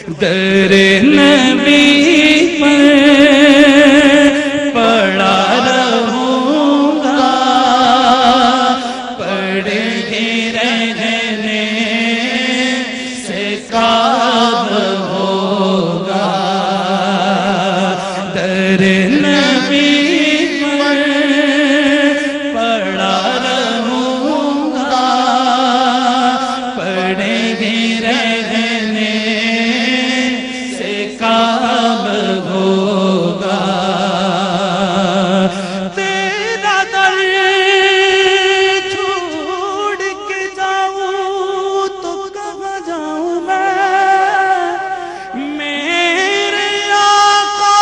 در نبی پر پڑا رہوں گا، پڑھے رہنے سے کام ہوگا، در نبی پر پڑا رہوں گا، پڑھے رہنے سے کام ہوگا، تیرا در چھوڑ کے جاؤں تو کہاں جاؤں میرے آقا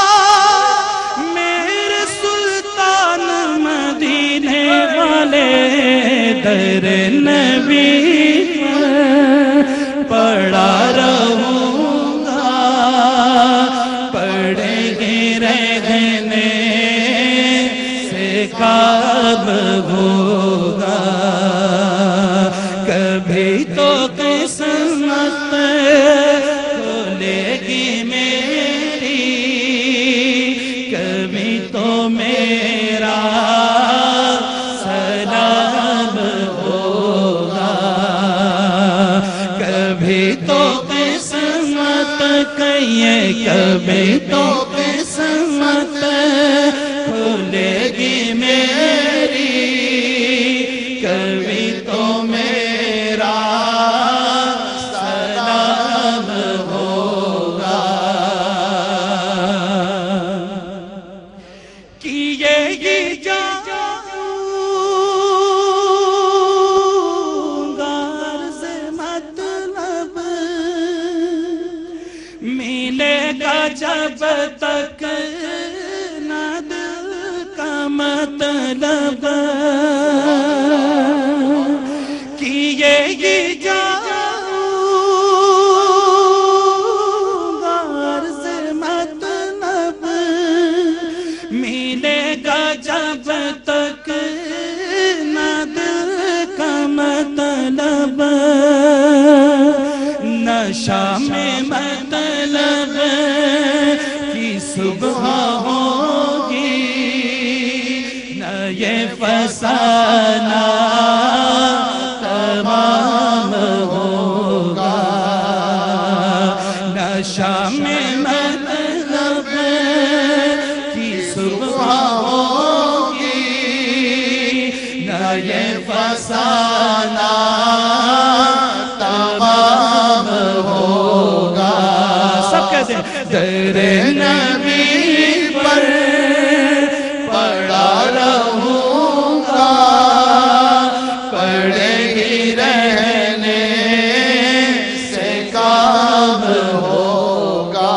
میرے سلطان مدینے والے، در نبی پڑا رہوں گا، پڑھے رہنے سے کام ہوگا، کبھی تو قسمت کھلے گی میری، کبھی تو میرا سلام ہوگا، کبھی تو قسمت کہیے، کبھی تو قسمت کھلے گی میری، کبھی تو میرا سلام ہوگا، کیے ہی جاؤں گا عرض مطلب، ملے گا جب تک نہ دل کا مطلب، کیے ہی جاؤں گا عرض مطلب، ملے گا جب تک نہ دل کا مطلب، نشہ میں مطلب کی صبح ہوگی، نہ یہ فسانہ تمام ہوگا، نشہ میں مطلب کی صبح ہوگی، نہ یہ فسانہ تمام ہوگا، سب کہتے ہیں در نبی پر پڑا رہوں گا، پڑھے ہی رہنے سے کام ہوگا،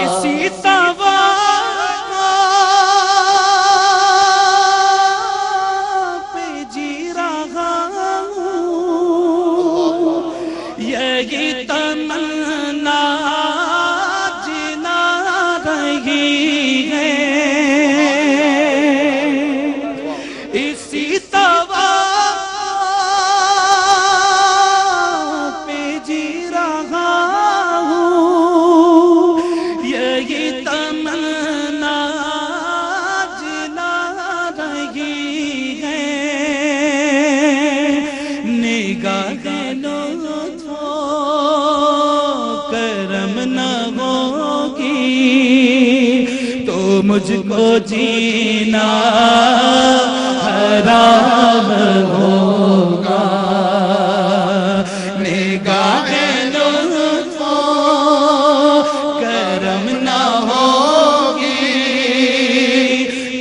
اسی پہ جی رہا ہوں، یہی تمنا جنا رہی ہے، اسی پہ جی رہا ہوں، یہی تمنا جنا رہی ہے، نگاہ لطف و کرم نہ ہوگی تو مجھ کو جینا حرام ہوگا، نگاہ لطف و کرم نہ ہوگی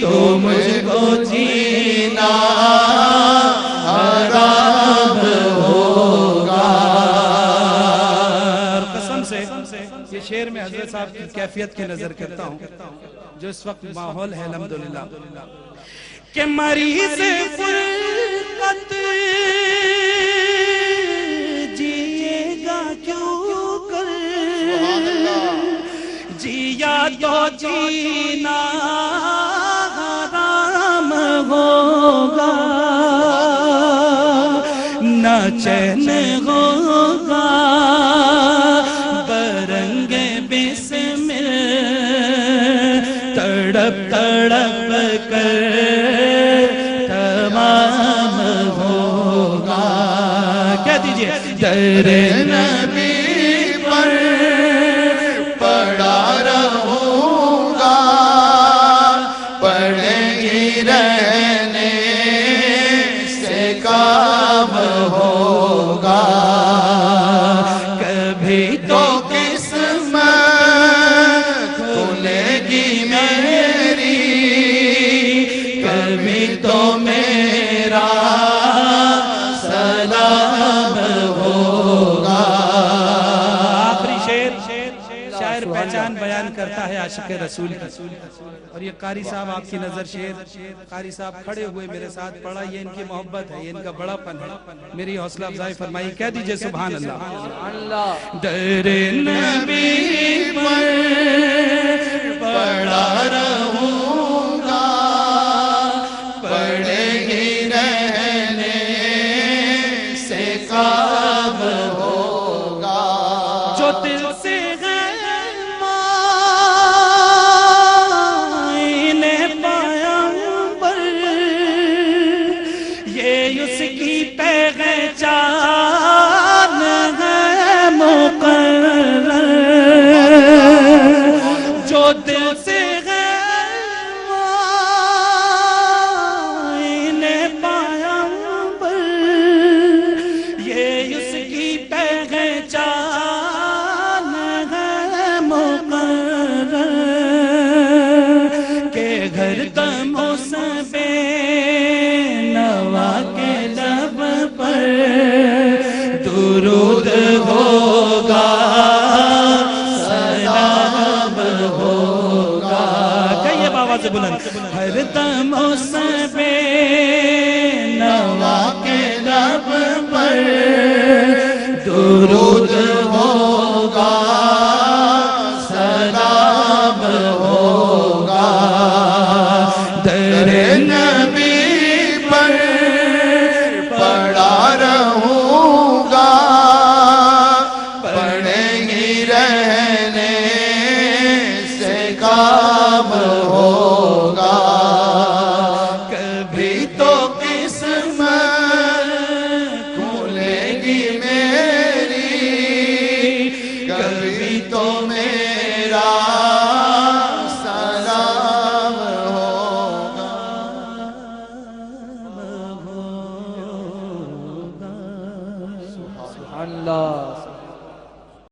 تو مجھ کو جینا حرام ہوگا، قسم سے یہ شعر میں حضرت صاحب کی کیفیت کی نظر کرتا ہوں جو اس وقت ماحول ہے الحمدللہ، کہ مریض فرقت جیے گا کیوں کر، جیا تو جینا حرام ہوگا، نہ چین ہوگا در نبی پر پڑا رہوں گا، پڑے ہی رہنے سے کام ہوگا، کبھی تو قسمت کھلے گی میری، کبھی تو میرا سلام ہوگا۔ آخری شاعر پہچان بیان کرتا ہے عاشق رسول کی، اور یہ قاری صاحب آپ کی نظر شعر، قاری صاحب کھڑے ہوئے میرے ساتھ پڑھا، یہ ان کی محبت ہے، یہ ان کا بڑا پن ہے، میری حوصلہ افزائی فرمائی، کہہ دیجئے سبحان اللہ۔ در نبی پر پڑا رہوں گا، پڑے ہی رہنے سے کام ہوگا، جو دل سے اس کی پہچان ہے مقرر، جو دل سے پیغمبر، یہ اس کی پہچان ہے مقرر، کہ گھر دموں سے بے نوا کے لب پر درود ہوگا، سلام ہوگا، کہیے آواز بلند، ہر دم اس بے نوا کے لب پر درود ہوگا، سلام ہوگا، در نبی پر پڑا رہوں گا، پڑے ہی رہنے سے کام ہوگا، کبھی تو قسمت کھلے گی میری، کبھی تو میرا